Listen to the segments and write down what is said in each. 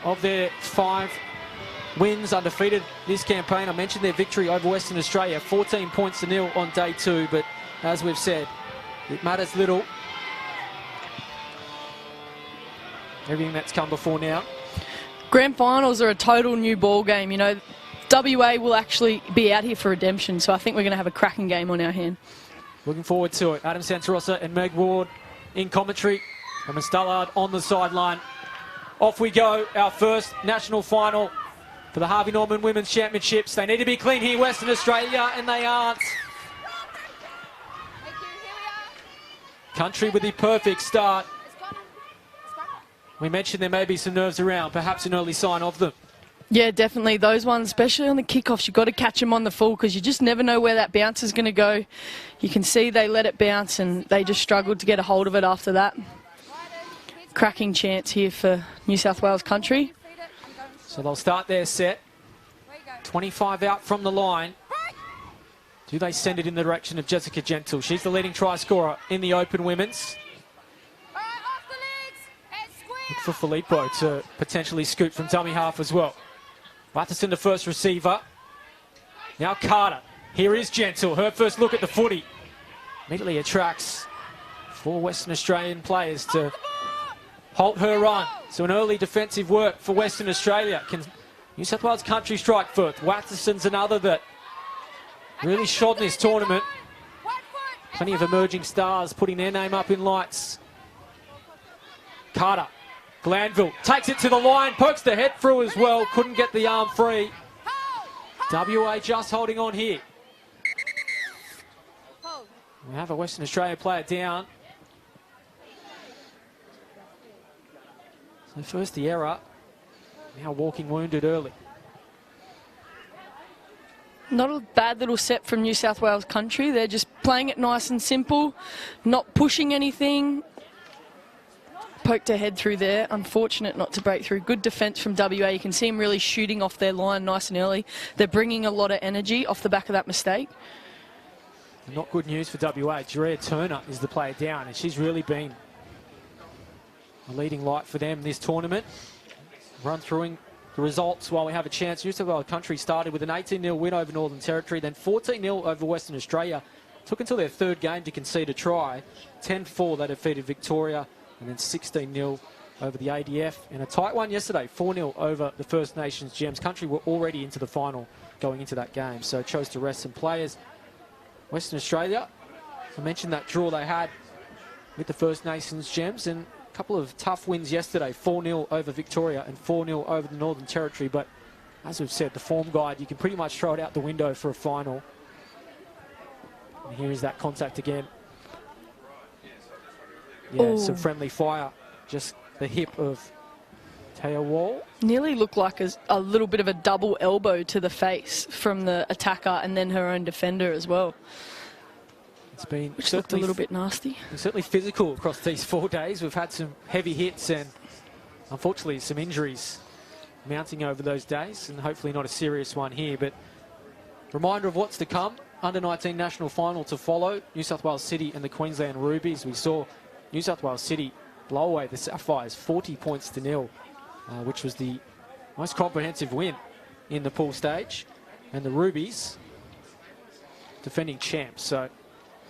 of their 5 wins, undefeated this campaign. I mentioned their victory over Western Australia, 14 points to nil on day 2, but as we've said, it matters little. Everything that's come before now. Grand finals are a total new ball game. You know, WA will actually be out here for redemption, so I think we're going to have a cracking game on our hand. Looking forward to it. Adam Santarossa and Meg Ward in commentary. And Mustallard on the sideline. Off we go, our first national final for the Harvey Norman Women's Championships. They need to be clean here, Western Australia, and they aren't. Country with the perfect start. We mentioned there may be some nerves around, perhaps an early sign of them. Yeah, definitely. Those ones, especially on the kickoffs, you've got to catch them on the full because you just never know where that bounce is going to go. You can see they let it bounce and they just struggled to get a hold of it after that. Cracking chance here for New South Wales Country. So they'll start their set. 25 out from the line. Do they send it in the direction of Jessica Gentle? She's the leading try scorer in the Open Women's. Look for Filippo to potentially scoop from dummy half as well. Watterson, the first receiver. Now Carter. Here is Gentle. Her first look at the footy. Immediately attracts 4 Western Australian players to halt her run. So an early defensive work for Western Australia. Can New South Wales Country strike first? Watterson's another that really shone this tournament. Plenty of emerging stars putting their name up in lights. Carter. Glanville takes it to the line, pokes the head through as well, couldn't get the arm free. WA just holding on here. We have a Western Australia player down. So first the error, now walking wounded early. Not a bad little set from New South Wales Country. They're just playing it nice and simple, not pushing anything. Poked her head through there. Unfortunate not to break through. Good defence from WA. You can see them really shooting off their line nice and early. They're bringing a lot of energy off the back of that mistake. Not good news for WA. Jerea Turner is the player down, and she's really been a leading light for them this tournament. Run through the results while we have a chance. New South Wales Country started with an 18-0 win over Northern Territory, then 14-0 over Western Australia. Took until their 3rd game to concede a try. 10-4 they defeated Victoria, and then 16-0 over the ADF. And a tight one yesterday, 4-0 over the First Nations Gems. Country were already into the final going into that game, so chose to rest some players. Western Australia, I mentioned that draw they had with the First Nations Gems, and a couple of tough wins yesterday, 4-0 over Victoria and 4-0 over the Northern Territory. But as we've said, the form guide, you can pretty much throw it out the window for a final. And here is that contact again. Yeah, some friendly fire. Just the hip of Taya Wall. Nearly looked like a little bit of a double elbow to the face from the attacker and then her own defender as well. It's been which looked a little bit nasty. Certainly physical across these 4 days. We've had some heavy hits and unfortunately some injuries mounting over those days, and hopefully not a serious one here. But reminder of what's to come. Under-19 national final to follow. New South Wales City and the Queensland Rubies. We saw New South Wales City blow away the Sapphires 40 points to nil, which was the most comprehensive win in the pool stage. And the Rubies, defending champs. So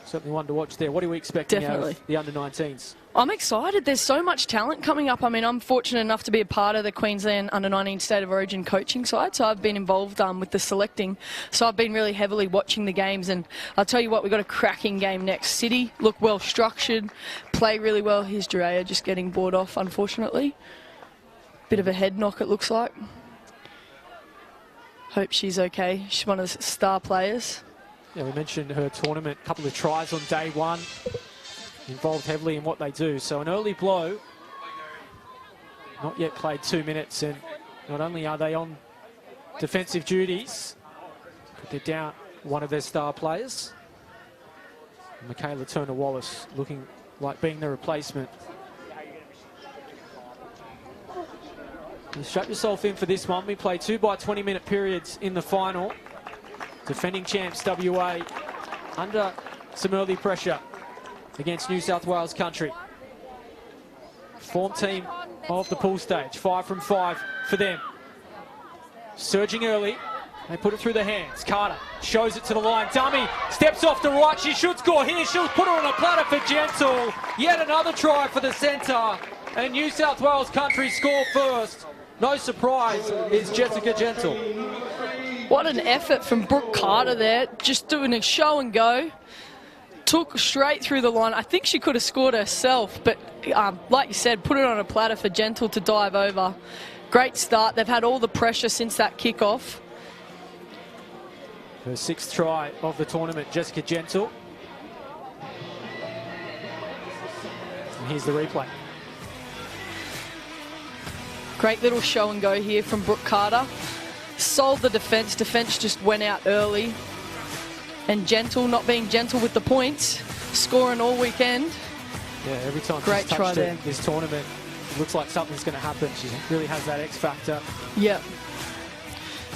certainly one to watch there. What are we expecting out of the under-19s? I'm excited. There's so much talent coming up. I mean, I'm fortunate enough to be a part of the Queensland Under-19 State of Origin coaching side, so I've been involved with the selecting. So I've been really heavily watching the games, and I'll tell you what, we've got a cracking game next. City look well structured, play really well. Here's Jerea just getting bored off, unfortunately. Bit of a head knock, it looks like. Hope she's okay. She's one of the star players. Yeah, we mentioned her tournament, a couple of tries on day 1. Involved heavily in what they do. So an early blow, not yet played 2 minutes, and not only are they on defensive duties, but they're down one of their star players. Michaela Turner-Wallace looking like being the replacement. And strap yourself in for this one. We play 2 by 20-minute periods in the final. Defending champs WA under some early pressure against New South Wales Country. Form team of the pool stage. 5 from 5 for them. Surging early. They put it through the hands. Carter shows it to the line. Dummy steps off the right. She should score here. She'll put her on a platter for Gentle. Yet another try for the centre. And New South Wales Country score first. No surprise, it's Jessica Gentle. What an effort from Brooke Carter there. Just doing a show and go. Took straight through the line. I think she could have scored herself, but like you said, put it on a platter for Gentle to dive over. Great start. They've had all the pressure since that kickoff. Her 6th try of the tournament, Jessica Gentle. And here's the replay. Great little show and go here from Brooke Carter. Sold the defence. Defence just went out early. And Gentle, not being gentle with the points, scoring all weekend. Yeah, every time Great she's try touched there. it this tournament, it looks like something's going to happen. She really has that X factor. Yeah.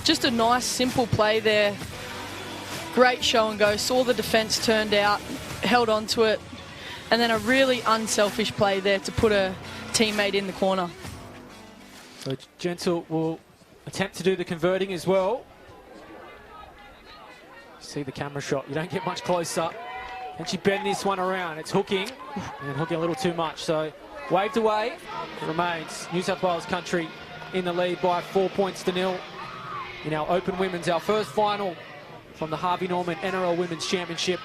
Just a nice, simple play there. Great show and go. Saw the defence turned out, held on to it, and then a really unselfish play there to put a teammate in the corner. So Gentle will attempt to do the converting as well. See the camera shot. You don't get much closer. Can she bend this one around? It's hooking, and hooking a little too much. So waved away. It remains New South Wales Country in the lead by 4 points to 0 in our Open Women's, our first final from the Harvey Norman NRL Women's Championship.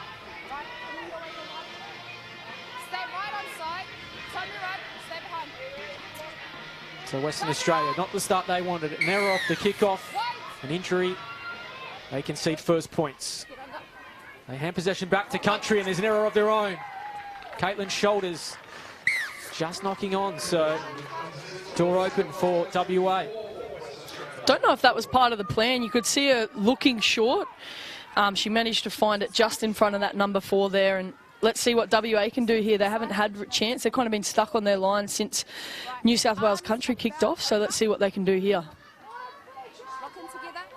Stay right on side. Turn your right. Stay behind. So Western Australia, not the start they wanted. An error off the kickoff, an injury. They concede first points. They hand possession back to Country, and there's an error of their own. Caitlin's shoulders just knocking on, so door open for WA. Don't know if that was part of the plan. You could see her looking short. She managed to find it just in front of that number 4 there, and let's see what WA can do here. They haven't had a chance. They've kind of been stuck on their line since New South Wales Country kicked off, so let's see what they can do here.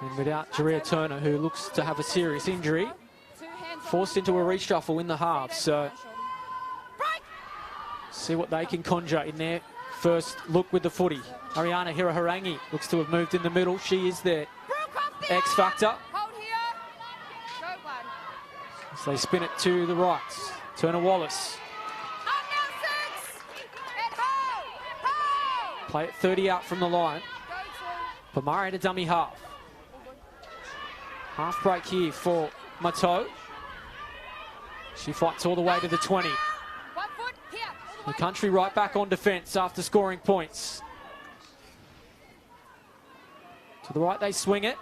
And without Jaria Turner, who looks to have a serious injury, forced into a reshuffle in the half, so see what they can conjure in their first look with the footy. Ariana Hiraharangi looks to have moved in the middle. She is their X factor. So they spin it to the right. Turner Wallace. Play it 30 out from the line. Pamari to dummy half. Half break here for Mato. She fights all the way to the 20. The Country right back on defence after scoring points. To the right they swing it.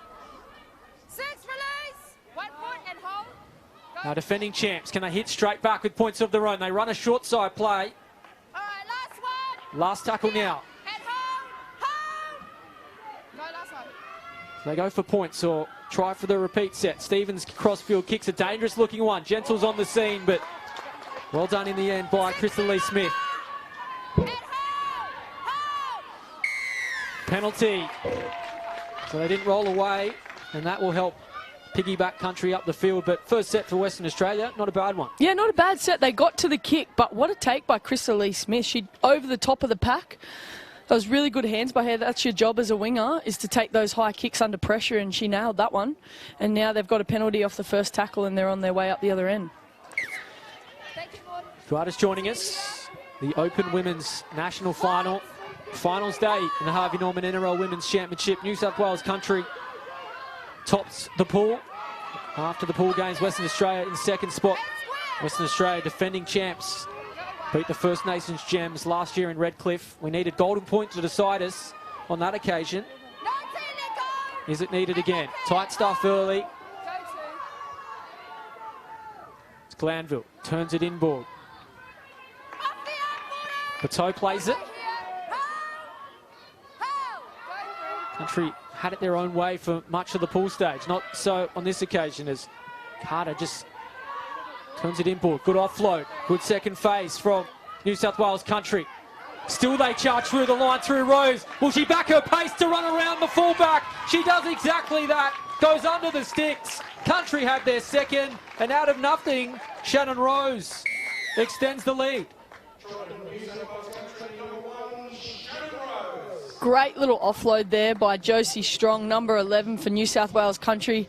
Now defending champs, can they hit straight back with points of their own? They run a short side play. Last tackle now. They go for points or try for the repeat set. Stevens crossfield kicks, a dangerous looking one. Gentle's on the scene, but well done in the end by Crystal Lee Smith. Penalty. So they didn't roll away, and that will help piggyback Country up the field. But first set for Western Australia, not a bad one. Yeah, not a bad set. They got to the kick, but what a take by Crystal Lee Smith. She over the top of the pack. That was really good hands by her. That's your job as a winger, is to take those high kicks under pressure, and she nailed that one. And now they've got a penalty off the first tackle, and they're on their way up the other end. Guarda's joining us. The Open Women's National Final. Finals day in the Harvey Norman NRL Women's Championship. New South Wales Country tops the pool. After the pool games, Western Australia in second spot. Western Australia defending champs. Beat the First Nations Gems last year in Redcliffe. We needed golden point to decide us on that occasion. Is it needed again? Tight stuff early. It's Glanville. Turns it inboard. Bateau plays it. Country had it their own way for much of the pool stage. Not so on this occasion, as Carter just turns it inboard. Good offload. Good second phase from New South Wales Country. Still they charge through the line through Rose. Will she back her pace to run around the fullback? She does exactly that. Goes under the sticks. Country had their second, and out of nothing, Shannon Rose extends the lead. Great little offload there by Josie Strong, number 11 for New South Wales Country.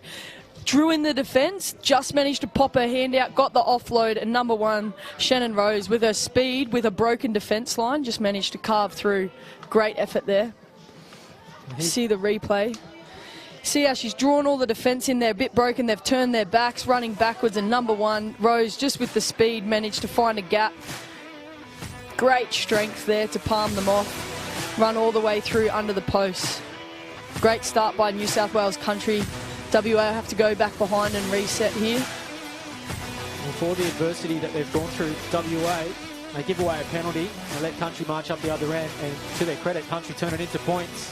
Drew in the defence, just managed to pop her hand out, got the offload, and number 1, Shannon Rose, with her speed, with a broken defence line, just managed to carve through. Great effort there. See the replay. See how she's drawn all the defence in there, a bit broken. They've turned their backs, running backwards, and number 1, Rose, just with the speed, managed to find a gap. Great strength there to palm them off, run all the way through under the posts. Great start by New South Wales Country. WA have to go back behind and reset here. Well, for the adversity that they've gone through, WA, they give away a penalty, they let Country march up the other end, and to their credit, Country turn it into points.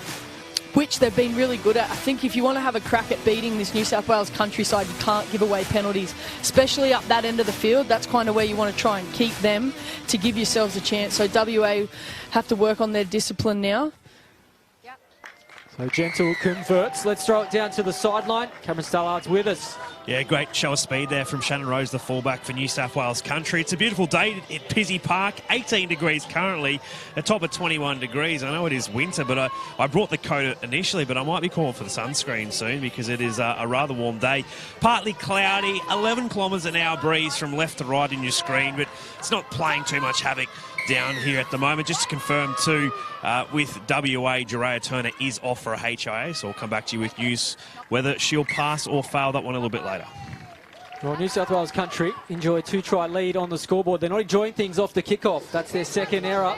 Which they've been really good at. I think if you want to have a crack at beating this New South Wales Country side, you can't give away penalties, especially up that end of the field. That's kind of where you want to try and keep them to give yourselves a chance. So WA have to work on their discipline now. So Gentle converts. Let's throw it down to the sideline. Cameron Stallard's with us. Yeah, great show of speed there from Shannon Rose, the fullback for New South Wales Country. It's a beautiful day at Pizzey Park, 18 degrees currently, a top of 21 degrees. I know it is winter, but I brought the coat initially, but I might be calling for the sunscreen soon because it is a rather warm day. Partly cloudy, 11 kilometres an hour breeze from left to right in your screen, but it's not playing too much havoc down here at the moment. Just to confirm too, with WA, Jerea Turner is off for a HIA, so I'll come back to you with news whether she'll pass or fail that one a little bit later. Well, New South Wales Country enjoy a 2-try lead on the scoreboard. They're not enjoying things off the kickoff. That's their second error.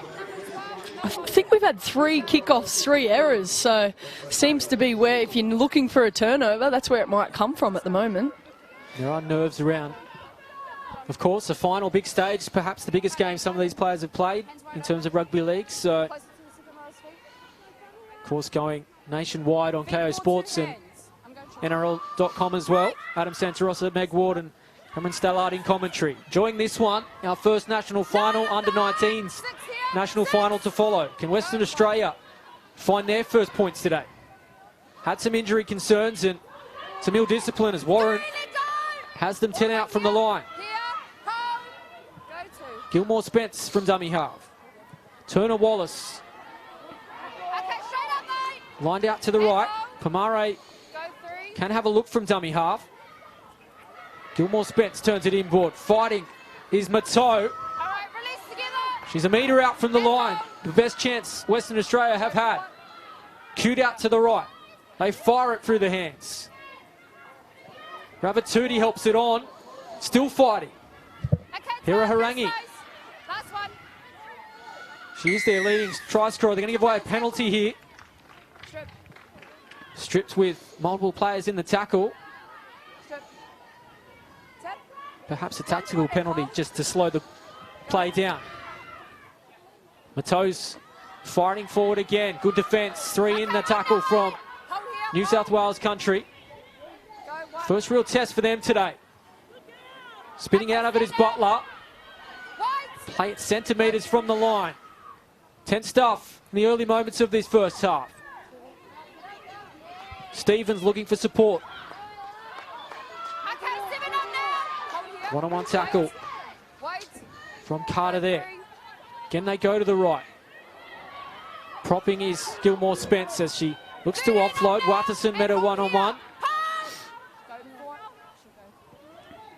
I think we've had 3 kickoffs, 3 errors, so seems to be where, if you're looking for a turnover, that's where it might come from at the moment. There are nerves around. Of course, a final big stage, perhaps the biggest game some of these players have played in terms of rugby league. So, of course, going nationwide on KO Sports and NRL.com as well. Adam Santarossa, Meg Ward and Cameron Stallard in commentary. Enjoying this one, our first national final, under-19s national final to follow. Can Western Australia find their first points today? Had some injury concerns and some ill discipline as Warren has them 10 out from the line. Gilmore Spence from dummy half. Turner Wallace. Lined out to the right. Pomare can have a look from dummy half. Gilmore Spence turns it inboard. Fighting is Matteau. She's a metre out from the line. The best chance Western Australia have had. Cued out to the right. They fire it through the hands. Ravatudi helps it on. Still fighting. Hira Harangi. She is their leading try scorer. They're going to give away a penalty here. Stripped with multiple players in the tackle. Perhaps a tactical penalty just to slow the play down. Matteau's firing forward again. Good defence. 3 in the tackle from New South Wales Country. First real test for them today. Spinning out of it is Butler. Play it centimetres from the line. Tense stuff in the early moments of this first half. Stevens looking for support. One-on-one tackle from Carter there. Again, they go to the right. Propping is Gilmore Spence as she looks to offload. Watterson met her one-on-one.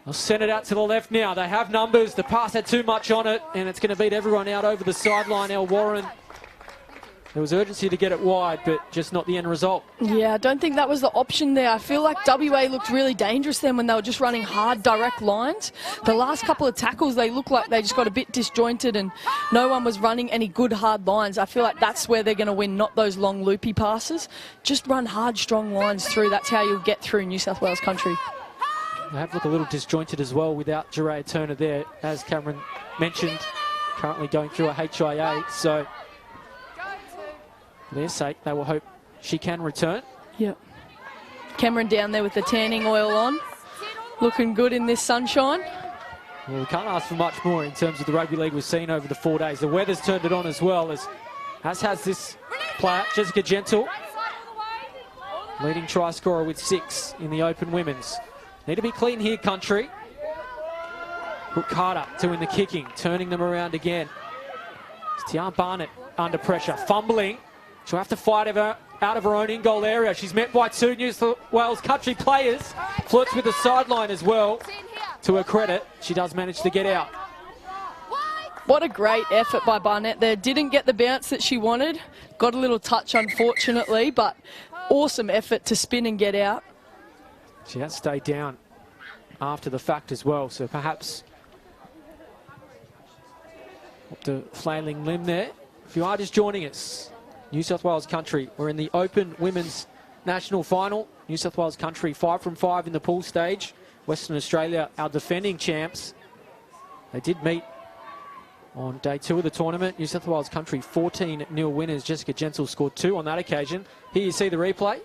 They'll send it out to the left now. They have numbers. The pass had too much on it, and it's going to beat everyone out over the sideline. El Warren. There was urgency to get it wide, but just not the end result. Yeah, I don't think that was the option there. I feel like WA looked really dangerous then when they were just running hard, direct lines. The last couple of tackles, they looked like they just got a bit disjointed and no one was running any good hard lines. I feel like that's where they're going to win, not those long loopy passes. Just run hard, strong lines through. That's how you'll get through New South Wales Country. They have looked a little disjointed as well without Jerea Turner there, as Cameron mentioned, currently going through a HIA. So, for their sake, they will hope she can return. Yep. Cameron down there with the tanning oil on. Looking good in this sunshine. Well, we can't ask for much more in terms of the rugby league we've seen over the 4 days. The weather's turned it on as well, as has this player, Jessica Gentle, leading try scorer with 6 in the open women's. Need to be clean here, Country. Brooke Carter doing the kicking, turning them around again. It's Tian Barnett under pressure, fumbling. She'll have to fight out of her own in-goal area. She's met by two New South Wales Country players. Flirts with the sideline as well. To her credit, she does manage to get out. What a great effort by Barnett there. Didn't get the bounce that she wanted. Got a little touch, unfortunately, but awesome effort to spin and get out. She has stayed down after the fact as well, so perhaps up the flailing limb there. If you are just joining us, New South Wales Country, we're in the Open Women's National Final. New South Wales Country 5 from 5 in the pool stage. Western Australia, our defending champs. They did meet on day 2 of the tournament. New South Wales Country 14-0 winners. Jessica Gensel scored 2 on that occasion. Here you see the replay.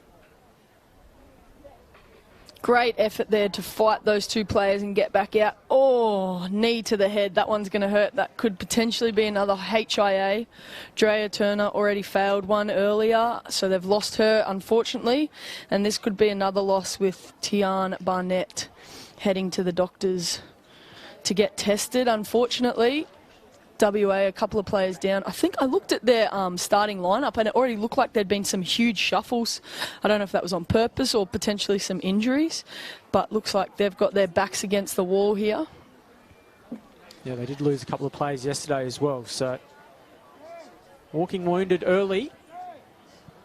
Great effort there to fight those two players and get back out. Oh, knee to the head. That one's going to hurt. That could potentially be another HIA. Drea Turner already failed one earlier, so they've lost her, unfortunately. And this could be another loss with Tian Barnett heading to the doctors to get tested, unfortunately. WA, a couple of players down. I think I looked at their starting lineup and it already looked like there'd been some huge shuffles. I don't know if that was on purpose or potentially some injuries, but looks like they've got their backs against the wall here. Yeah, they did lose a couple of players yesterday as well, so walking wounded early.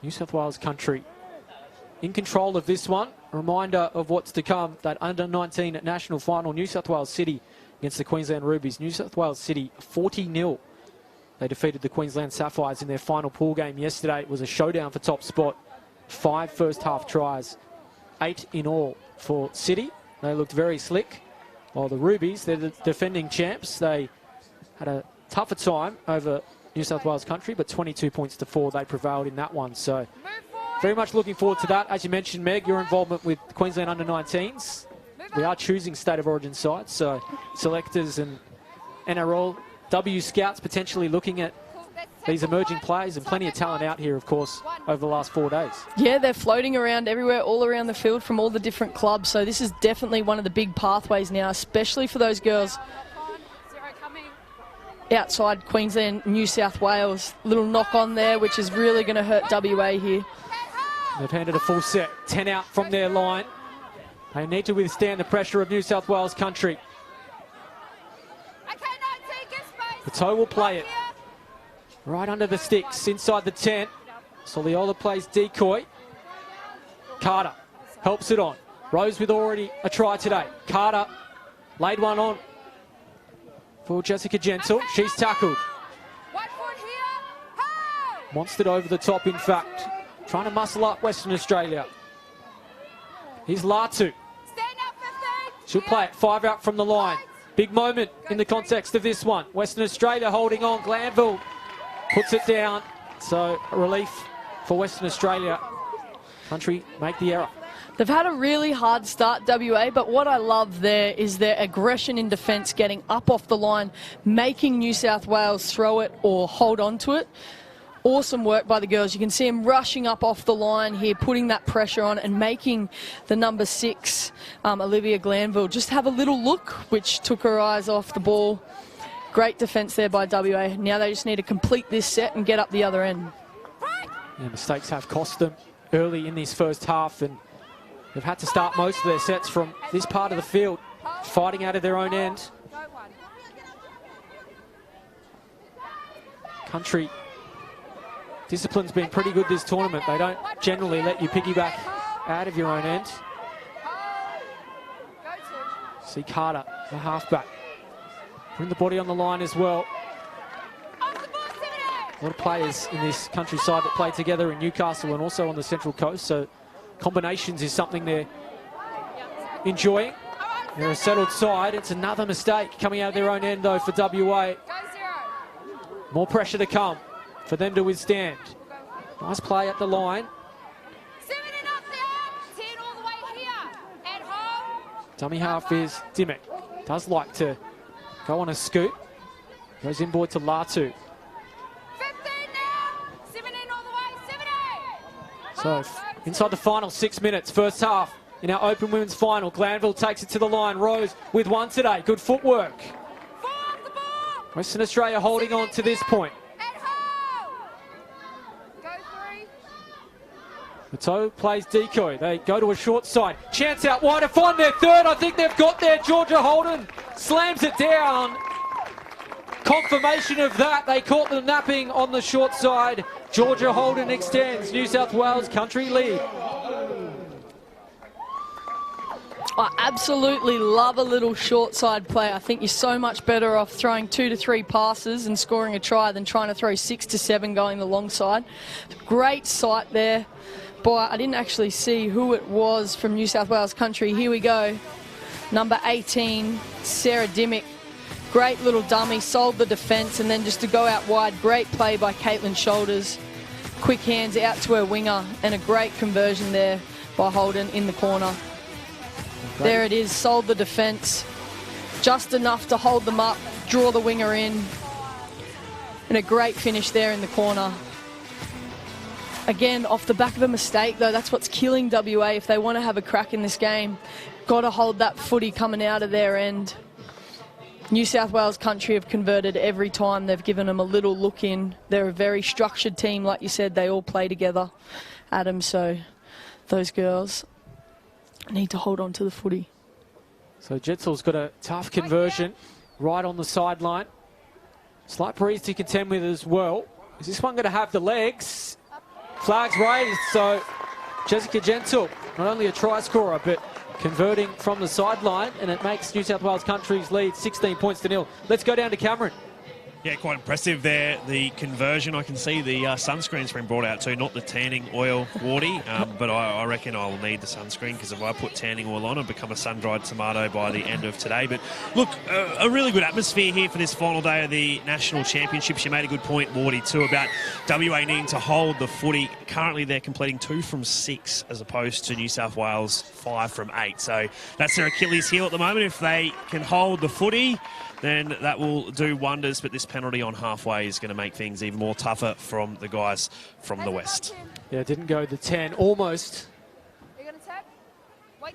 New South Wales Country in control of this one. A reminder of what's to come, that under-19 national final, New South Wales City against the Queensland Rubies. New South Wales City 40-0. They defeated the Queensland Sapphires in their final pool game yesterday. It was a showdown for top spot. 5 first-half tries, 8 in all for City. They looked very slick. While the Rubies, they're the defending champs. They had a tougher time over New South Wales Country, but 22 points to 4, they prevailed in that one. So very much looking forward to that. As you mentioned, Meg, your involvement with Queensland under-19s. We are choosing State of Origin sides, so selectors and NRL W scouts potentially looking at these emerging players, and plenty of talent out here, of course, over the last 4 days. Yeah, they're floating around everywhere, all around the field from all the different clubs. So this is definitely one of the big pathways now, especially for those girls outside Queensland, New South Wales. Little knock on there, which is really going to hurt WA here. They've handed a full set, 10 out from their line. They need to withstand the pressure of New South Wales Country. The toe will play it. Right under the sticks, inside the 10. Soliola plays decoy. Carter helps it on. Rose with already a try today. Carter laid one on for Jessica Gensel. She's tackled. Monstered over the top, in fact. Trying to muscle up Western Australia. Here's Latu. She'll play it 5 out from the line. Big moment in the context of this one. Western Australia holding on. Glanville puts it down. So a relief for Western Australia. Country make the error. They've had a really hard start, WA, but what I love there is their aggression in defence, getting up off the line, making New South Wales throw it or hold on to it. Awesome work by the girls. You can see them rushing up off the line here, putting that pressure on and making the number 6, Olivia Glanville, just have a little look, which took her eyes off the ball. Great defence there by WA. Now they just need to complete this set and get up the other end. Yeah, mistakes have cost them early in this first half, and they've had to start most of their sets from this part of the field, fighting out of their own end. Country discipline's been pretty good this tournament. They don't generally let you piggyback out of your own end. See Carter, the halfback. Bring the body on the line as well. A lot of players in this countryside that play together in Newcastle and also on the Central Coast, so combinations is something they're enjoying. They're a settled side. It's another mistake coming out of their own end, though, for WA. More pressure to come for them to withstand. Nice play at the line. Dummy half is Dimmick. Does like to go on a scoot. Goes inboard to Latu. So inside the final 6 minutes, first half in our Open Women's Final. Glanville takes it to the line. Rose with one today. Good footwork. Western Australia holding on to this point. Mato plays decoy. They go to a short side. Chance out wide to find their third. I think they've got there. Georgia Holden slams it down. Confirmation of that. They caught them napping on the short side. Georgia Holden extends New South Wales country lead. I absolutely love a little short side play. I think you're so much better off throwing 2 to 3 passes and scoring a try than trying to throw 6 to 7 going the long side. Great sight there. Boy, I didn't actually see who it was from New South Wales country. Here we go. Number 18, Sarah Dimmick. Great little dummy, sold the defence, and then just to go out wide, great play by Caitlin Shoulders. Quick hands out to her winger, and a great conversion there by Holden in the corner. Great. There it is, sold the defence. Just enough to hold them up, draw the winger in. And a great finish there in the corner. Again, off the back of a mistake, though, that's what's killing WA if they want to have a crack in this game. Got to hold that footy coming out of their end. New South Wales country have converted every time. They've given them a little look in. They're a very structured team, like you said. They all play together, Adam, so those girls need to hold on to the footy. So Jetzel's got a tough conversion right on the sideline. Slight breeze to contend with as well. Is this one going to have the legs? Flags raised, so Jessica Gentle, not only a try scorer, but converting from the sideline, and it makes New South Wales country's lead 16 points to 0. Let's go down to Cameron. Yeah, quite impressive there, the conversion. I can see the sunscreen's been brought out too, not the tanning oil, Wardy, but I reckon I will need the sunscreen, because if I put tanning oil on, I'll become a sun-dried tomato by the end of today. But look, a really good atmosphere here for this final day of the National Championships. You made a good point, Wardy, too, about WA needing to hold the footy. Currently, they're completing 2 from 6 as opposed to New South Wales 5 from 8. So that's their Achilles heel at the moment. If they can hold the footy, then that will do wonders, but this penalty on halfway is going to make things even more tougher from the guys from the west. Yeah, it didn't go the 10, almost.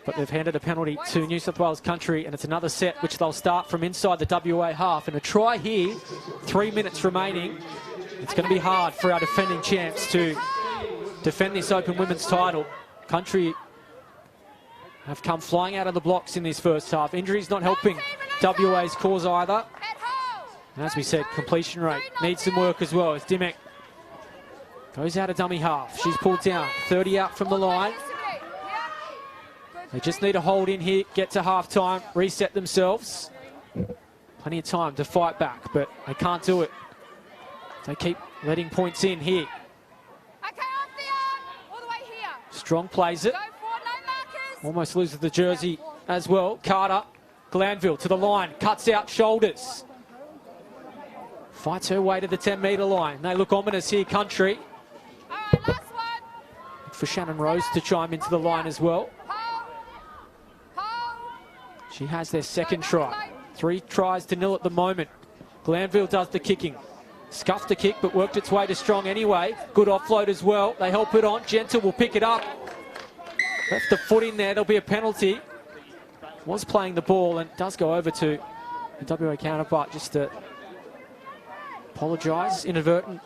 But they've handed a penalty to New South Wales country, and it's another set which they'll start from inside the WA half. And a try here, 3 minutes remaining. It's going to be hard for our defending champs to defend this Open Women's title. Country have come flying out of the blocks in this first half. Injuries not helping WA's cause either. And as we said, completion rate needs some work as well as Dimmick goes out of dummy half. She's pulled down, 30 out from the line. They just need to hold in here, get to half time, reset themselves. Plenty of time to fight back, but they can't do it. They keep letting points in here. Strong plays it. Almost loses the jersey as well. Carter, Glanville to the line, cuts out Shoulders. Fights her way to the 10-metre line. They look ominous here, country. For Shannon Rose to chime into the line as well. She has their second try. 3 tries to 0 at the moment. Glanville does the kicking. Scuffed the kick, but worked its way to Strong anyway. Good offload as well. They help it on. Gentle will pick it up. Left the foot in there. There'll be a penalty. Was playing the ball and does go over to the WA counterpart just to apologise. Inadvertent.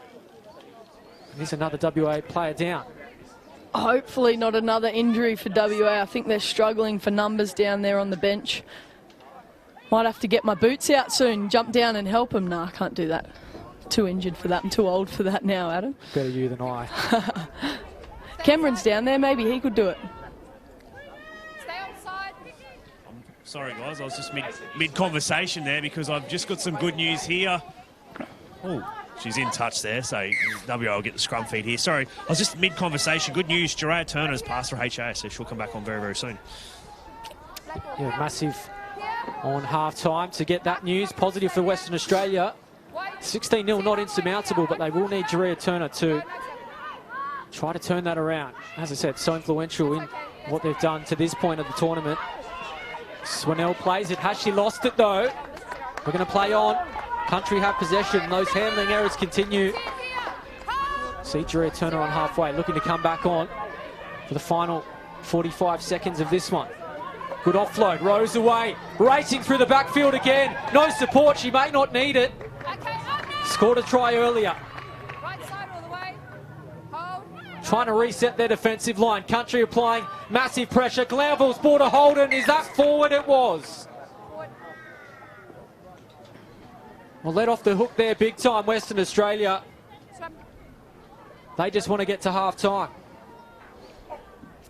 There's another WA player down. Hopefully not another injury for WA. I think they're struggling for numbers down there on the bench. Might have to get my boots out soon, jump down and help them. Nah, I can't do that. Too injured for that. I'm too old for that now, Adam. Better you than I. Cameron's down there. Maybe he could do it. Sorry, guys, I was just mid-conversation there because I've just got some good news here. Oh, she's in touch there, so WA will get the scrum feed here. Sorry, I was just mid-conversation. Good news, Jeray Turner has passed her HA, so she'll come back on very, very soon. Yeah, massive on half-time to get that news. Positive for Western Australia. 16-0, not insurmountable, but they will need Jeray Turner to try to turn that around. As I said, so influential in what they've done to this point of the tournament. Swinnell plays it. Has she lost it, though? We're going to play on. Country have possession. Those handling errors continue. See Jeray Turner on halfway, looking to come back on for the final 45 seconds of this one. Good offload. Rose away. Racing through the backfield again. No support. She may not need it. Scored a try earlier. trying to reset their defensive line. Country applying massive pressure. Glanville's ball to Holden. Is that forward? It was. Well, let off the hook there big time, Western Australia. They just want to get to half-time.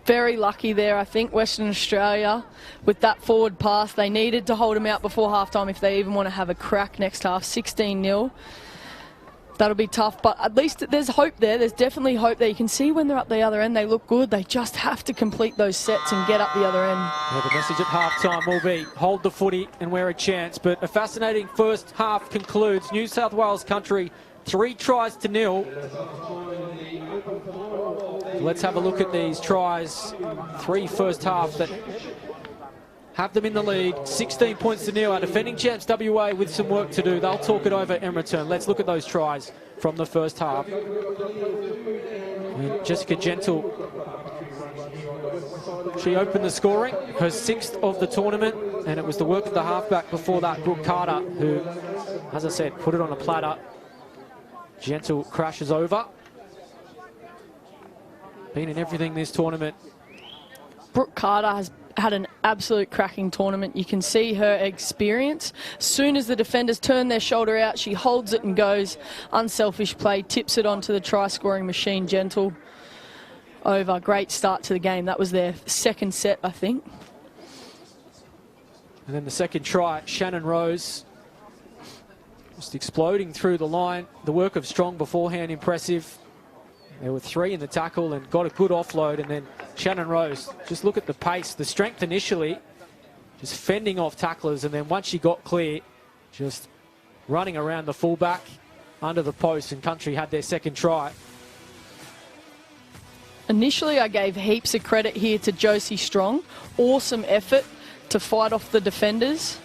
Very lucky there, I think, Western Australia, with that forward pass. They needed to hold them out before half-time if they even want to have a crack next half. 16-0. That'll be tough, but at least there's hope there. There's definitely hope there. You can see when they're up the other end, they look good. They just have to complete those sets and get up the other end. Yeah, the message at half-time will be hold the footy and wear a chance. But a fascinating first half concludes. New South Wales Country 3 tries to 0. Let's have a look at these tries. 3 first half that have them in the lead. 16 points to 0. Our defending champs WA with some work to do. They'll talk it over in return. Let's look at those tries from the first half. And Jessica Gentle, she opened the scoring, her 6th of the tournament, and it was the work of the halfback before that, Brooke Carter, who, as I said, put it on a platter. Gentle crashes over. Been in everything this tournament. Brooke Carter has had an absolute cracking tournament. You can see her experience. As soon as the defenders turn their shoulder out, she holds it and goes. Unselfish play, tips it onto the try-scoring machine. Gentle over. Great start to the game. That was their second set, I think. And then the second try, Shannon Rose just exploding through the line. The work of Strong beforehand, impressive. There were 3 in the tackle and got a good offload. And then Shannon Rose, just look at the pace, the strength initially, just fending off tacklers. And then once she got clear, just running around the fullback under the post, and Country had their second try. Initially, I gave heaps of credit here to Josie Strong. Awesome effort to fight off the defenders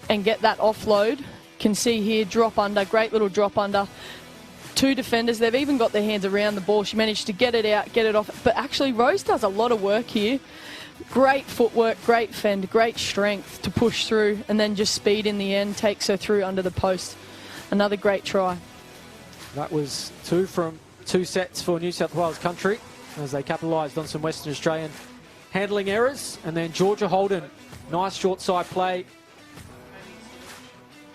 and get that offload. Can see here, drop under, great little drop under. 2 defenders, they've even got their hands around the ball. She managed to get it out, get it off. But actually, Rose does a lot of work here. Great footwork, great fend, great strength to push through, and then just speed in the end takes her through under the post. Another great try. That was 2 from 2 sets for New South Wales Country as they capitalised on some Western Australian handling errors. And then Georgia Holden, nice short side play.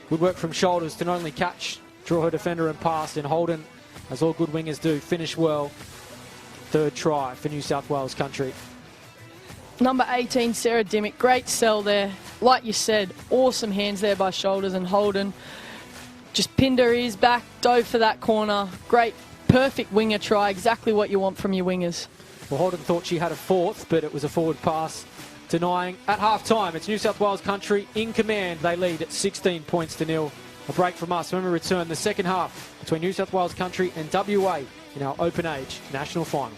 Good work from shoulders to not only catch, draw her defender and pass. And Holden, as all good wingers do, finish well. 3rd try for New South Wales Country. Number 18, Sarah Dimmick, great sell there. Like you said, awesome hands there by shoulders, and Holden just pinned her ears back, dove for that corner. Great, perfect winger try, exactly what you want from your wingers. Well, Holden thought she had a 4th, but it was a forward pass denying. At half-time, it's New South Wales Country in command. They lead at 16 points to 0. A break from us when we return the second half between New South Wales Country and WA in our Open Age National Final.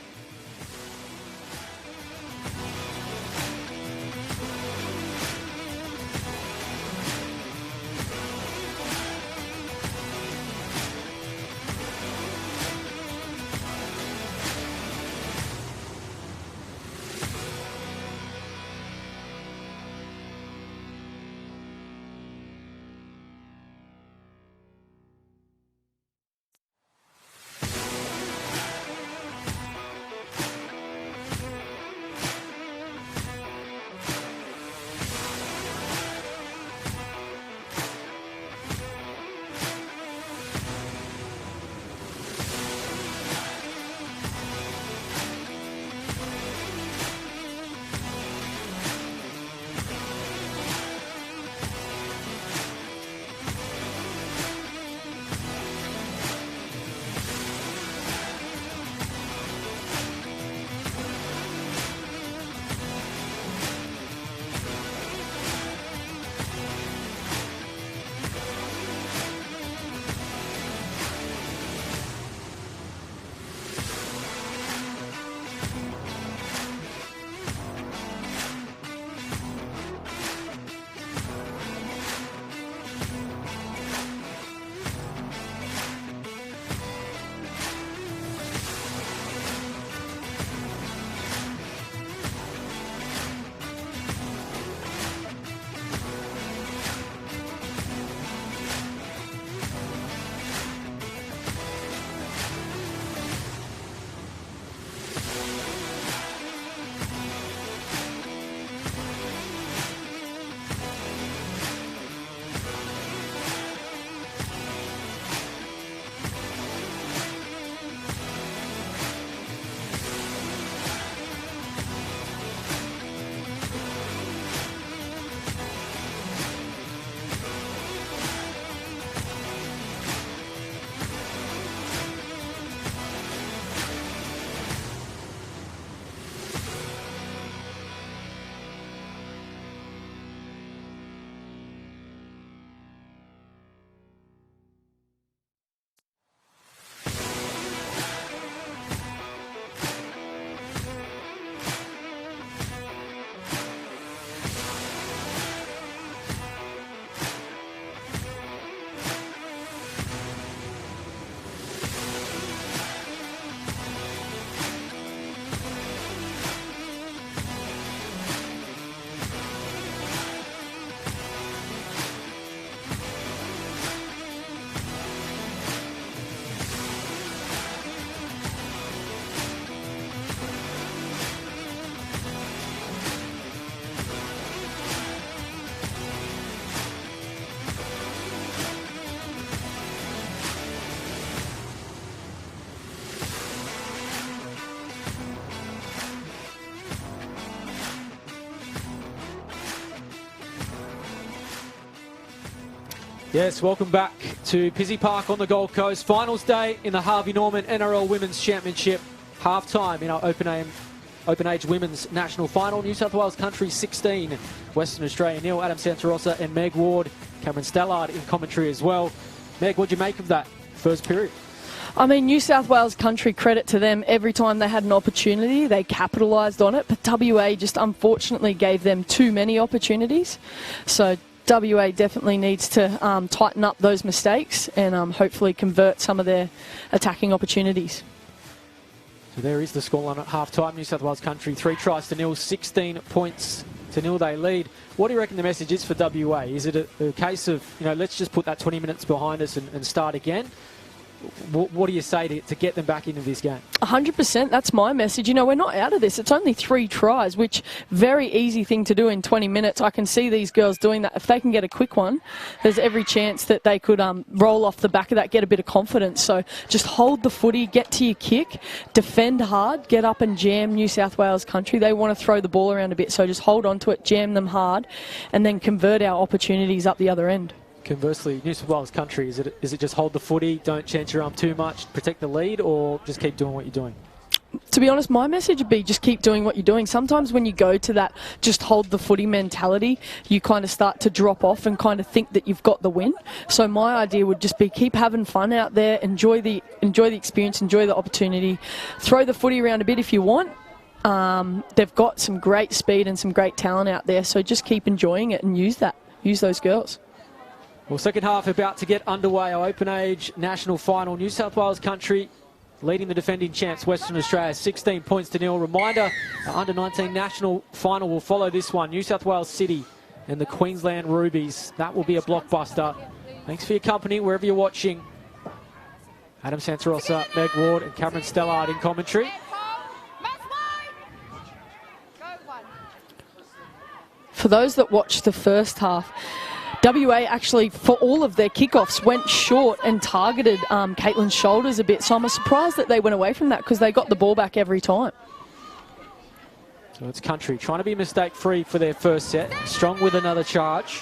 Yes, welcome back to Pizzey Park on the Gold Coast. Finals day in the Harvey Norman NRL Women's Championship. Half-time in our Open Age Women's National Final. New South Wales Country 16, Western Australia nil. Adam Santarossa and Meg Ward, Cameron Stallard in commentary as well. Meg, what do you make of that first period? I mean, New South Wales Country, credit to them. Every time they had an opportunity, they capitalised on it. But WA just unfortunately gave them too many opportunities. So WA definitely needs to tighten up those mistakes and hopefully convert some of their attacking opportunities. So there is the scoreline at half-time. New South Wales Country 3 tries to nil, 16 points to nil they lead. What do you reckon the message is for WA? Is it a case of, let's just put that 20 minutes behind us and start again? What do you say to get them back into this game? 100%, that's my message. We're not out of this. It's only 3 tries, which very easy thing to do in 20 minutes. I can see these girls doing that. If they can get a quick one, there's every chance that they could roll off the back of that, get a bit of confidence. So just hold the footy, get to your kick, defend hard, get up and jam New South Wales Country. They want to throw the ball around a bit, so just hold on to it, jam them hard, and then convert our opportunities up the other end. Conversely, New South Wales Country, is it just hold the footy, don't chance your arm too much, protect the lead, or just keep doing what you're doing? To be honest, my message would be just keep doing what you're doing. Sometimes when you go to that just hold the footy mentality, you kind of start to drop off and kind of think that you've got the win. So my idea would just be keep having fun out there, enjoy the experience, enjoy the opportunity, throw the footy around a bit if you want. They've got some great speed and some great talent out there, so just keep enjoying it and use those girls. Well, second half about to get underway. Our Open Age National Final. New South Wales Country leading the defending champs, Western Australia, 16 points to nil. Reminder, our Under-19 National Final will follow this one. New South Wales City and the Queensland Rubies. That will be a blockbuster. Thanks for your company wherever you're watching. Adam Santarossa, Meg Ward and Cameron Stallard in commentary. For those that watched the first half, WA actually, for all of their kickoffs, went short and targeted Caitlin's shoulders a bit. So I'm surprised that they went away from that because they got the ball back every time. So it's Country trying to be mistake-free for their first set. Strong with another charge.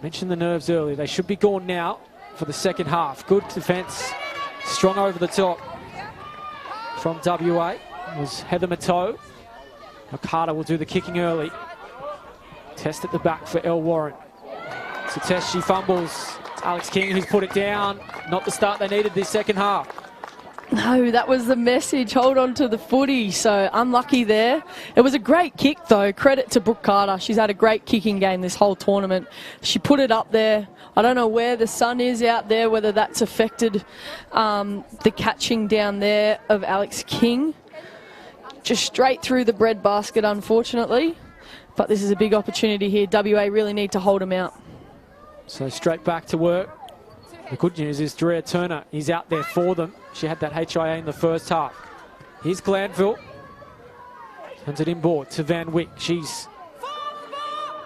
Mentioned the nerves earlier. They should be gone now for the second half. Good defence. Strong over the top from WA. It was Heather Matteau. Now Carter will do the kicking early. Test at the back for Elle Warren. It's a test, she fumbles. It's Alex King who's put it down. Not the start they needed this second half. No, that was the message. Hold on to the footy. So unlucky there. It was a great kick though. Credit to Brooke Carter. She's had a great kicking game this whole tournament. She put it up there. I don't know where the sun is out there, whether that's affected the catching down there of Alex King. Just straight through the breadbasket, unfortunately. But this is a big opportunity here. WA really need to hold them out. So straight back to work. The good news is Drea Turner is out there for them. She had that HIA in the first half. Here's Glanville. Turns it inboard to Van Wyck. She's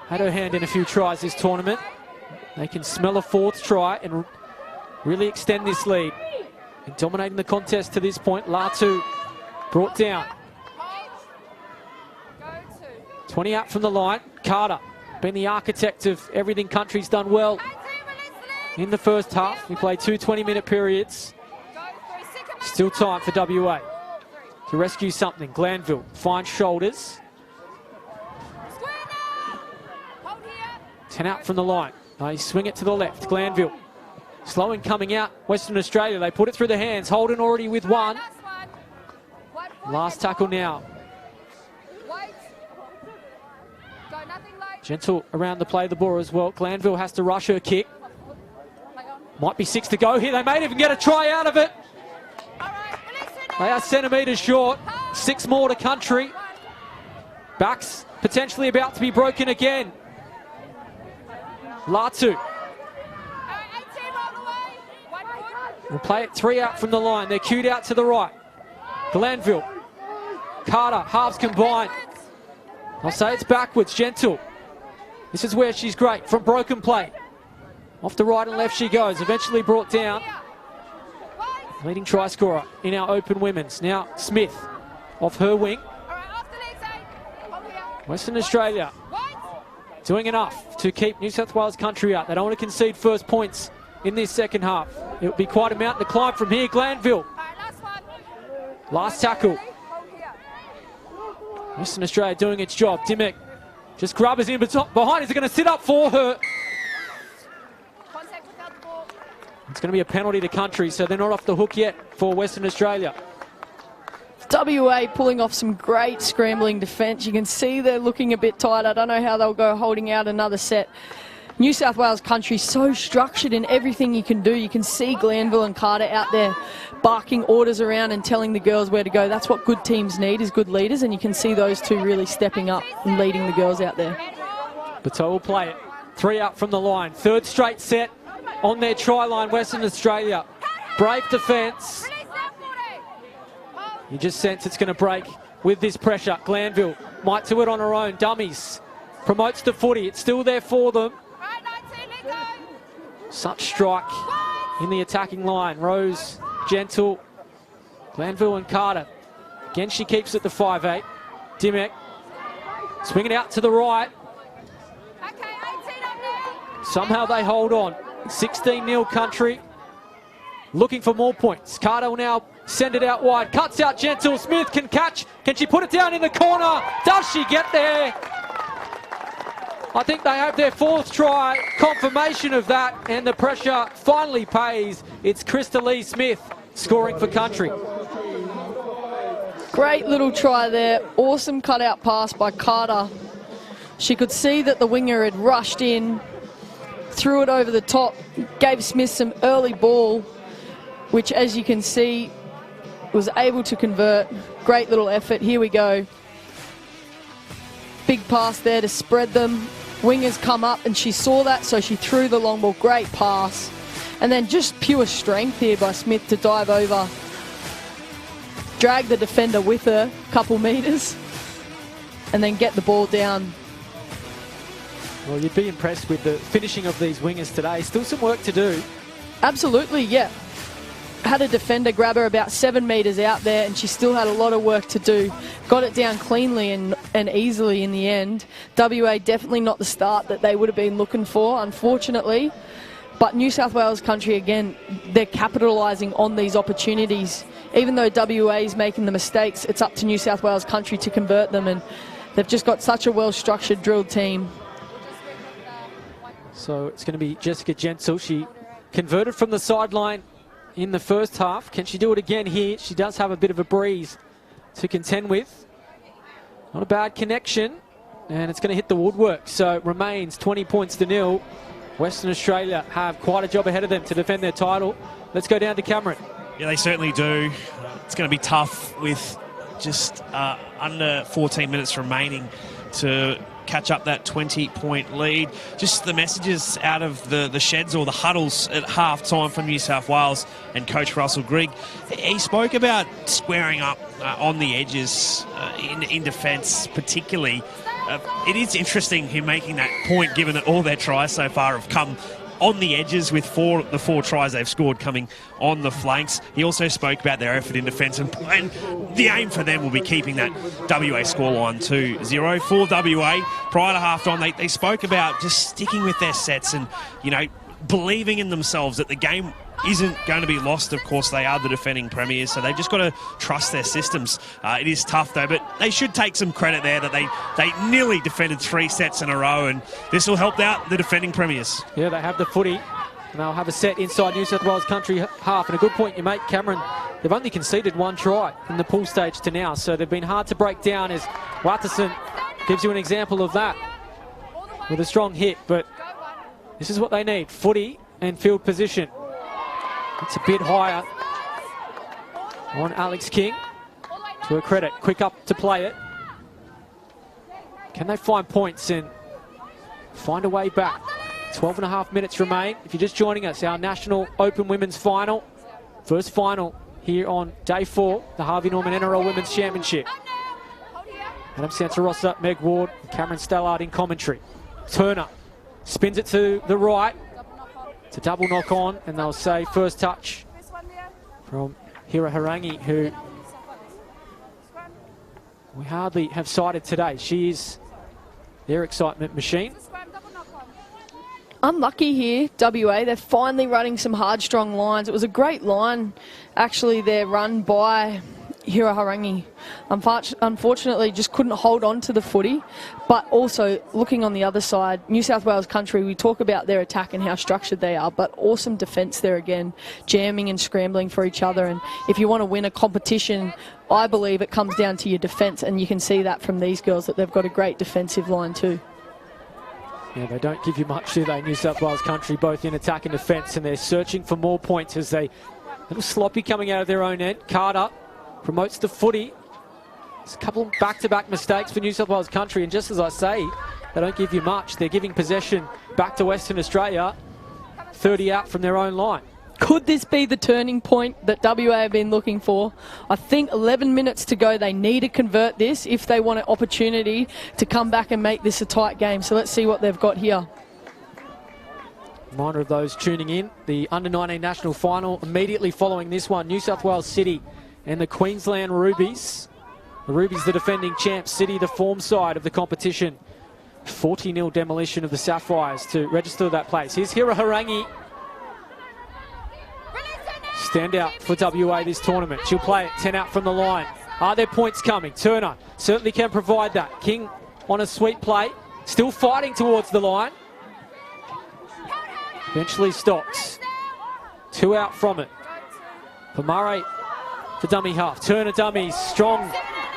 had her hand in a few tries this tournament. They can smell a fourth try and really extend this lead. And dominating the contest to this point. Latu brought down. 20 out from the line. Carter, been the architect of everything Country's done well in the first half. We played 2 20-minute periods. Still time for WA to rescue something. Glanville finds shoulders. 10 out from the line. They swing it to the left. Glanville slow in coming out. Western Australia, they put it through the hands. Holden already with one. Last tackle now. Gentle around the play of the ball as well. Glanville has to rush her kick. Might be 6 to go here. They may even get a try out of it. They are centimetres short. 6 more to Country. Backs potentially about to be broken again. Latu. We'll play it 3 out from the line. They're cued out to the right. Glanville. Carter, halves combined. I'll say it's backwards. Gentle. This is where she's great, from broken play. Off the right and left she goes, eventually brought down. Leading try scorer in our Open Women's. Now Smith, off her wing. Western Australia doing enough to keep New South Wales country out. They don't want to concede first points in this second half. It'll be quite a mountain to climb from here. Glanville. Last tackle. Western Australia doing its job. Dimmick just grubbers in behind. Is it going to sit up for her? It's going to be a penalty to country, so they're not off the hook yet for Western Australia. WA pulling off some great scrambling defence. You can see they're looking a bit tired. I don't know how they'll go holding out another set. New South Wales country so structured in everything you can do. You can see Glanville and Carter out there barking orders around and telling the girls where to go. That's what good teams need, is good leaders, and you can see those two really stepping up and leading the girls out there. Bateau will play it. 3 out from the line. Third straight set on their try line, Western Australia. Brave defence. You just sense it's going to break with this pressure. Glanville might do it on her own. Dummies. Promotes the footy. It's still there for them. Such strike in the attacking line. Rose, Gentle, Glanville and Carter. Again, she keeps it to 5'8". Dimmick. Swinging out to the right. Somehow they hold on. 16-0 country. Looking for more points. Carter will now send it out wide. Cuts out Gentle. Smith can catch. Can she put it down in the corner? Does she get there? I think they have their 4th try. Confirmation of that. And the pressure finally pays. It's Krista Lee Smith scoring for country. Great little try there. Awesome cutout pass by Carter. She could see that the winger had rushed in, threw it over the top, gave Smith some early ball, which, as you can see, was able to convert. Great little effort. Here we go. Big pass there to spread them. Wingers come up, and she saw that, so she threw the long ball. Great pass. And then just pure strength here by Smith to dive over. Drag the defender with her a couple metres, and then get the ball down. Well, you'd be impressed with the finishing of these wingers today. Still some work to do. Absolutely, yeah. Had a defender grab her about 7 metres out there, and she still had a lot of work to do. Got it down cleanly and easily in the end. WA definitely not the start that they would have been looking for, unfortunately. But New South Wales country, again, they're capitalising on these opportunities. Even though WA is making the mistakes, it's up to New South Wales country to convert them, and they've just got such a well-structured, drilled team. So it's going to be Jessica Gentle. She converted from the sideline in the first half. Can she do it again here? She does have a bit of a breeze to contend with. Not a bad connection, and it's going to hit the woodwork. So it remains 20 points to 0. Western Australia have quite a job ahead of them to defend their title. Let's go down to Cameron. Yeah, they certainly do. It's going to be tough with just under 14 minutes remaining to catch up that 20-point lead. Just the messages out of the sheds or the huddles at half-time from New South Wales and Coach Russell Grigg. He spoke about squaring up on the edges in defence particularly. It is interesting him making that point, given that all their tries so far have come on the edges, with the four tries they've scored coming on the flanks. He also spoke about their effort in defence, and the aim for them will be keeping that WA scoreline 2-0. For WA, prior to half-time, they spoke about just sticking with their sets and, you know, believing in themselves that the game isn't going to be lost. Of course, they are the defending premiers, so they've just got to trust their systems. It is tough, though, but they should take some credit there that they nearly defended 3 sets in a row, and this will help out the defending premiers. Yeah, they have the footy, and they'll have a set inside New South Wales country half. And a good point you make, Cameron. They've only conceded 1 try in the pool stage to now, so they've been hard to break down, as Watterson gives you an example of that with a strong hit. But this is what they need, footy and field position. It's a bit higher on Alex King. To her credit, quick up to play it. Can they find points and find a way back? 12.5 minutes remain. If you're just joining us, our National Open Women's Final. First final here on day 4, the Harvey Norman NRL Women's Championship. Adam Santarossa, Meg Ward, Cameron Stallard in commentary. Turner spins it to the right. It's a double knock on, and they'll say first touch from Hira Harangi, who we hardly have sighted today. She is their excitement machine. Unlucky here, WA. They're finally running some hard, strong lines. It was a great line, actually, there run by Hiraharangi. Unfortunately, just couldn't hold on to the footy. But also, looking on the other side, New South Wales country, we talk about their attack and how structured they are, but awesome defence there again, jamming and scrambling for each other. And if you want to win a competition, I believe it comes down to your defence, and you can see that from these girls, that they've got a great defensive line too. Yeah, they don't give you much, do they, New South Wales country, both in attack and defence, and they're searching for more points as they, a little sloppy coming out of their own end. Carter promotes the footy. There's a couple of back-to-back mistakes for New South Wales country, and just as I say, they don't give you much. They're giving possession back to Western Australia, 30 out from their own line. Could this be the turning point that WA have been looking for? I think 11 minutes to go. They need to convert this if they want an opportunity to come back and make this a tight game. So let's see what they've got here. Reminder of those tuning in, the Under-19 National Final immediately following this one, New South Wales City and the Queensland Rubies. The Rubies, the defending champs, City, the form side of the competition. 40-0 demolition of the Sapphires to register that place. Here's Hiraharangi. Stand out for WA this tournament. She'll play it 10 out from the line. Are there points coming? Turner certainly can provide that. King on a sweet play. Still fighting towards the line. Eventually stops. 2 out from it. Pomare for dummy half. Turner dummies. Strong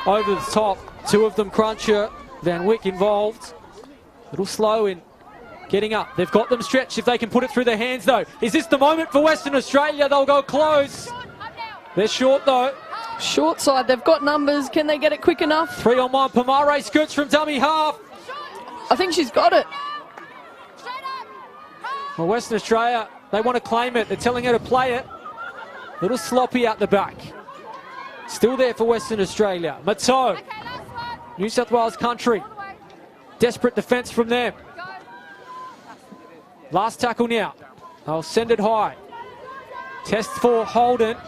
over the top. 2 of them cruncher. Van Wyck involved. A little slow in getting up. They've got them stretched if they can put it through their hands, though. Is this the moment for Western Australia? They'll go close. They're short, though. Short side, they've got numbers. Can they get it quick enough? 3-on-1. Pomare skirts from dummy half. I think she's got it. Well, Western Australia, they want to claim it. They're telling her to play it. A little sloppy out the back. Still there for Western Australia. Matteau. New South Wales country. Desperate defence from them. Last tackle now. They'll send it high. Test for Holden.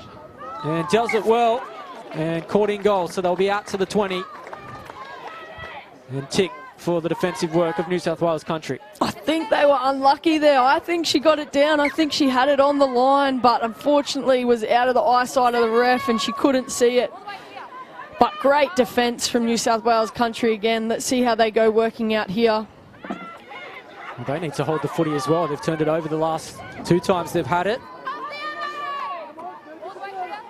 And does it well. And caught in goal. So they'll be out to the 20. And tick for the defensive work of New South Wales country. I think they were unlucky there. I think she got it down. I think she had it on the line, but unfortunately was out of the eyesight of the ref and she couldn't see it. But great defence from New South Wales country again. Let's see how they go working out here. Well, they need to hold the footy as well. They've turned it over the last 2 times they've had it.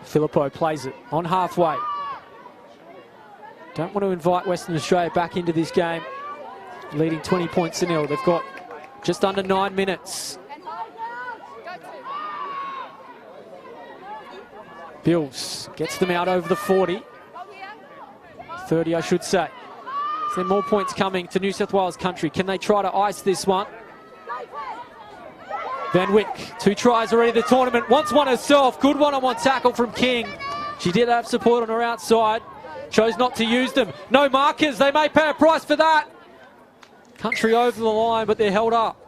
Filippo plays it on halfway. Don't want to invite Western Australia back into this game, leading 20 points to 0. They've got just under 9 minutes. Bills gets them out over the 40. 30, I should say. Is there more points coming to New South Wales country? Can they try to ice this one? Van Wyck, 2 tries already in the tournament. Wants one herself. Good one-on-one tackle from King. She did have support on her outside. Chose not to use them. No markers. They may pay a price for that. Country over the line, but they're held up.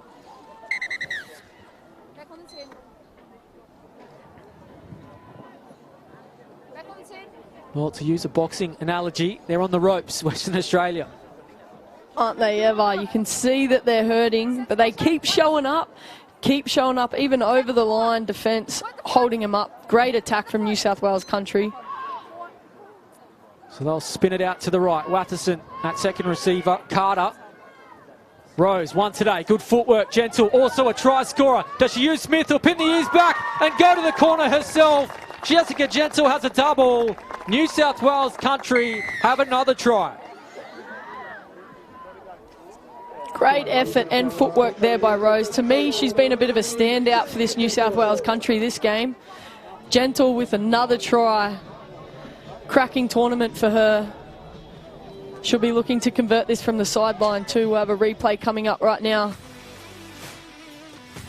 Well, to use a boxing analogy, they're on the ropes, Western Australia. Aren't they ever? You can see that they're hurting, but they keep showing up. Keep showing up, even over the line. Defence holding them up. Great attack from New South Wales country. So they'll spin it out to the right. Watterson at second receiver. Carter. Rose, one today. Good footwork. Gentle, also a try scorer. Does she use Smith or pin the ears back and go to the corner herself? Jessica Gentle has a double. New South Wales country have another try. Great effort and footwork there by Rose. To me, she's been a bit of a standout for this New South Wales country this game. Gentle with another try. Cracking tournament for her. She'll be looking to convert this from the sideline too. We'll have a replay coming up right now.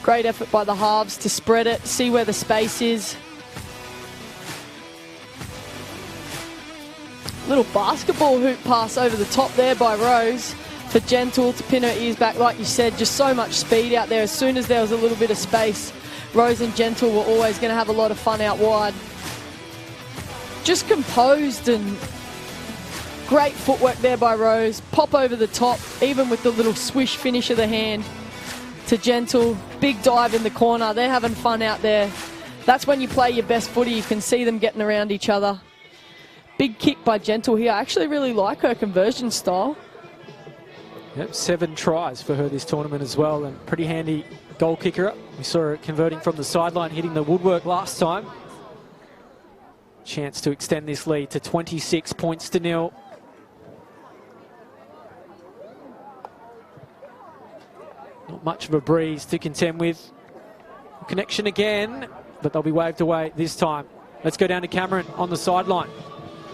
Great effort by the halves to spread it, see where the space is. Little basketball hoop pass over the top there by Rose for Gentle to pin her ears back. Like you said, just so much speed out there. As soon as there was a little bit of space, Rose and Gentle were always going to have a lot of fun out wide. Just composed and great footwork there by Rose. Pop over the top, even with the little swish finish of the hand. to Gentle. Big dive in the corner. They're having fun out there. That's when you play your best footy. You can see them getting around each other. Big kick by Gentle here. I actually really like her conversion style. Yep, 7 tries for her this tournament as well, and pretty handy goal kicker. We saw her converting from the sideline, hitting the woodwork last time. Chance to extend this lead to 26 points to 0. Not much of a breeze to contend with. Connection again, but they'll be waved away this time. Let's go down to Cameron on the sideline.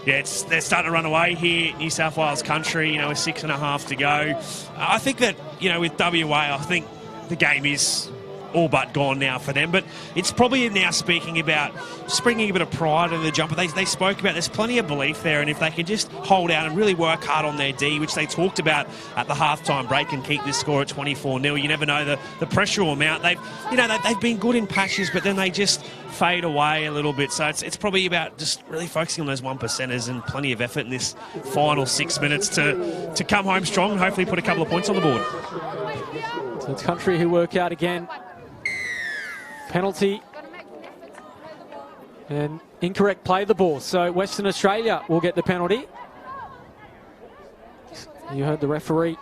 Yeah, they're starting to run away here, New South Wales country, with 6.5 to go. I think that, with WA, I think the game is all but gone now for them. But it's probably now speaking about just bringing a bit of pride in the jumper. They spoke about there's plenty of belief there, and if they can just hold out and really work hard on their D, which they talked about at the halftime break, and keep this score at 24-0, you never know the pressure will mount. They've been good in patches, but then they just fade away a little bit. So it's probably about just really focusing on those 1%ers and plenty of effort in this final 6 minutes to come home strong and hopefully put a couple of points on the board. So it's country who work out again. Penalty and incorrect play of the ball. So Western Australia will get the penalty. You heard the referee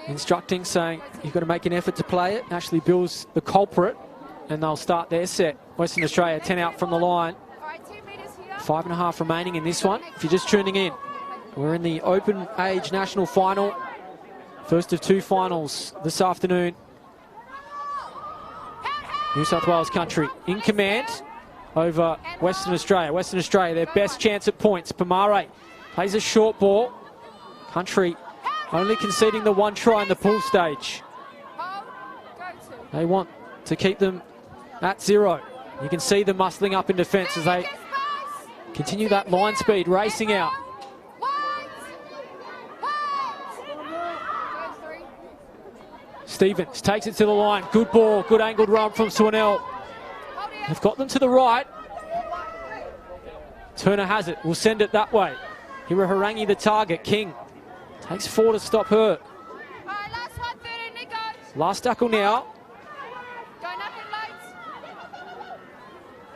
instructing, saying you've got to make an effort to play it. Ashley Bill's the culprit, and they'll start their set. Western Australia 10 out from the line. 5.5 remaining in this one. If you're just tuning in, we're in the Open Age National Final. First of 2 finals this afternoon. New South Wales country in command over Western Australia. Western Australia, their best chance at points. Pomare plays a short ball. Country only conceding the 1 try in the pool stage. They want to keep them at 0. You can see them muscling up in defence as they continue that line speed, racing out. Stevens takes it to the line. Good ball, good angled run from Swanell. They've got them to the right. Turner has it, will send it that way. Hira Harangi the target. King takes 4 to stop her. Last tackle now.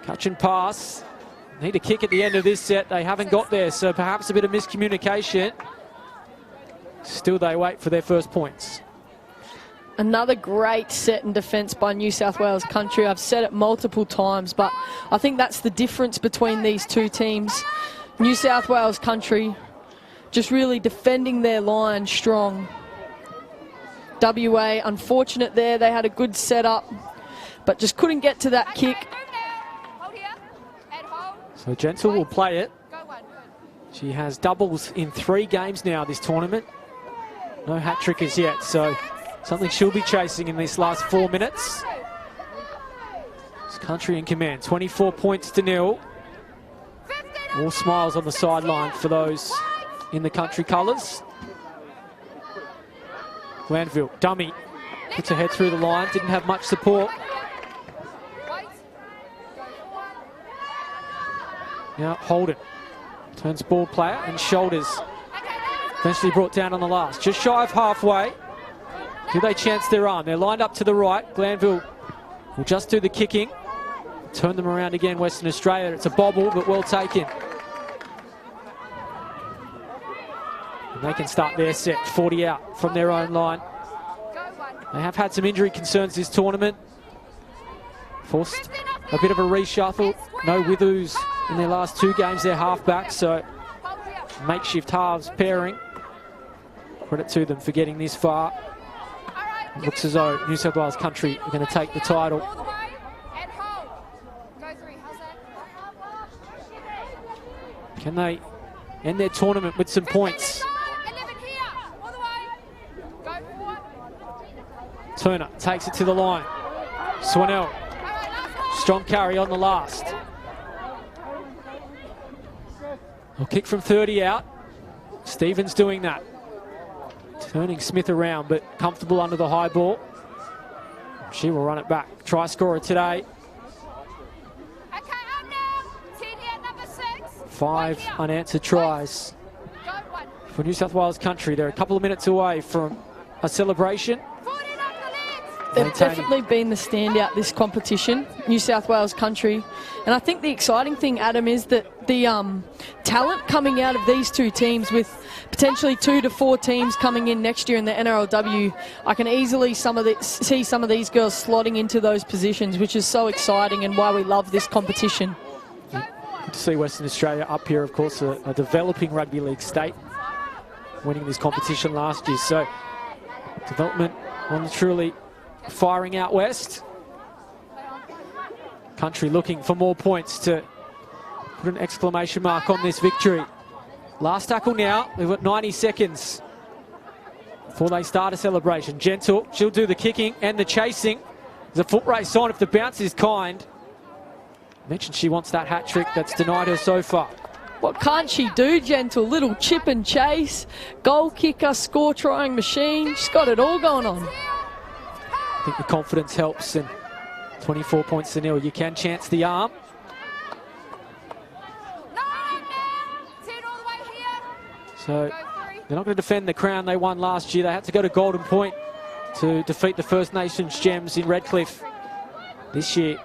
Catch and pass. Need a kick at the end of this set. They haven't got there, so perhaps a bit of miscommunication. Still they wait for their first points. Another great set in defence by New South Wales country. I've said it multiple times, but I think that's the difference between these two teams. New South Wales country just really defending their line strong. WA, unfortunate there. They had a good setup, but just couldn't get to that kick. So Gentle will play it. She has doubles in 3 games now this tournament. No hat-trick as yet, so something she'll be chasing in these last 4 minutes. It's country in command, 24 points to 0. More smiles on the sideline for those in the country colours. Glanville, dummy, puts her head through the line, didn't have much support. Now Holden turns ball player and shoulders. Eventually brought down on the last, just shy of halfway. Do they chance their arm? They're lined up to the right. Glanville will just do the kicking. Turn them around again, Western Australia. It's a bobble, but well taken. And they can start their set, 40 out from their own line. They have had some injury concerns this tournament. Forced a bit of a reshuffle. No Withus in their last 2 games, they're halfback, so makeshift halves pairing. Credit to them for getting this far. Looks as though New South Wales country are going to take the title. Can they end their tournament with some points? Turner takes it to the line. Swanell, strong carry on the last. A kick from 30 out. Stevens doing that. Turning Smith around, but comfortable under the high ball. She will run it back. Try scorer today. 5 unanswered tries for New South Wales country. They're a couple of minutes away from a celebration. They've maintaining. definitely been the standout this competition, New South Wales country. And I think the exciting thing, Adam, is that the talent coming out of these two teams, with potentially 2 to 4 teams coming in next year in the NRLW, I can easily see some of these girls slotting into those positions, which is so exciting and why we love this competition. Good to see Western Australia up here, of course, a developing rugby league state, winning this competition last year. So development on truly firing out west. Country looking for more points to put an exclamation mark on this victory. Last tackle now. We've got 90 seconds before they start a celebration. Gentle, she'll do the kicking and the chasing. There's a foot race on if the bounce is kind. Mentioned she wants that hat trick that's denied her so far. What can't she do, Gentle? Little chip and chase, goal kicker, score trying machine. She's got it all going on. I think the confidence helps, and 24 points to nil. You can chance the arm. So they're not going to defend the crown they won last year. They had to go to Golden Point to defeat the First Nations Gems in Redcliffe. This year,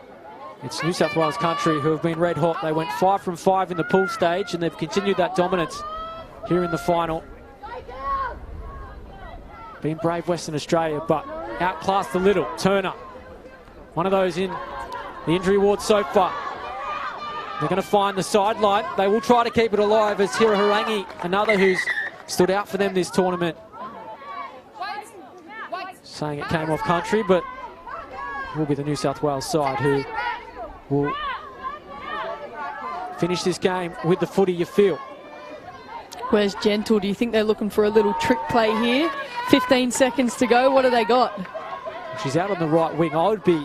it's New South Wales country who have been red hot. They went 5 from 5 in the pool stage, and they've continued that dominance here in the final. Been brave Western Australia, but outclassed a little. Turner, one of those in the injury ward so far. They're going to find the sideline. They will try to keep it alive as Hira Harangi, another who's stood out for them this tournament. Saying it came off country, but it will be the New South Wales side who will finish this game with the footy, you feel. Where's Gentle? Do you think they're looking for a little trick play here? 15 seconds to go. What do they got? She's out on the right wing. I would be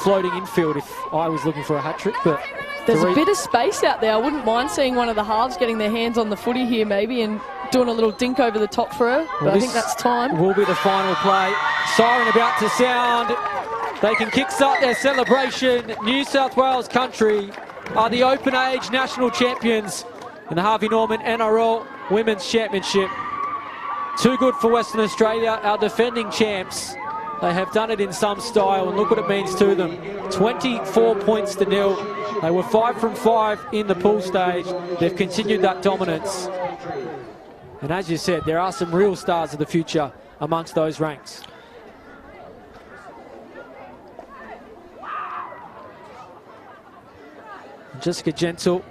floating infield if I was looking for a hat trick, but there's a bit of space out there. I wouldn't mind seeing one of the halves getting their hands on the footy here maybe and doing a little dink over the top for her, but I think that's time. Will be the final play. Siren about to sound. They can kickstart their celebration. New South Wales country are the open age national champions in the Harvey Norman NRL Women's Championship. Too good for Western Australia, our defending champs. They have done it in some style, and look what it means to them. 24 points to nil. They were 5 from 5 in the pool stage. They've continued that dominance. And as you said, there are some real stars of the future amongst those ranks. Jessica Gentle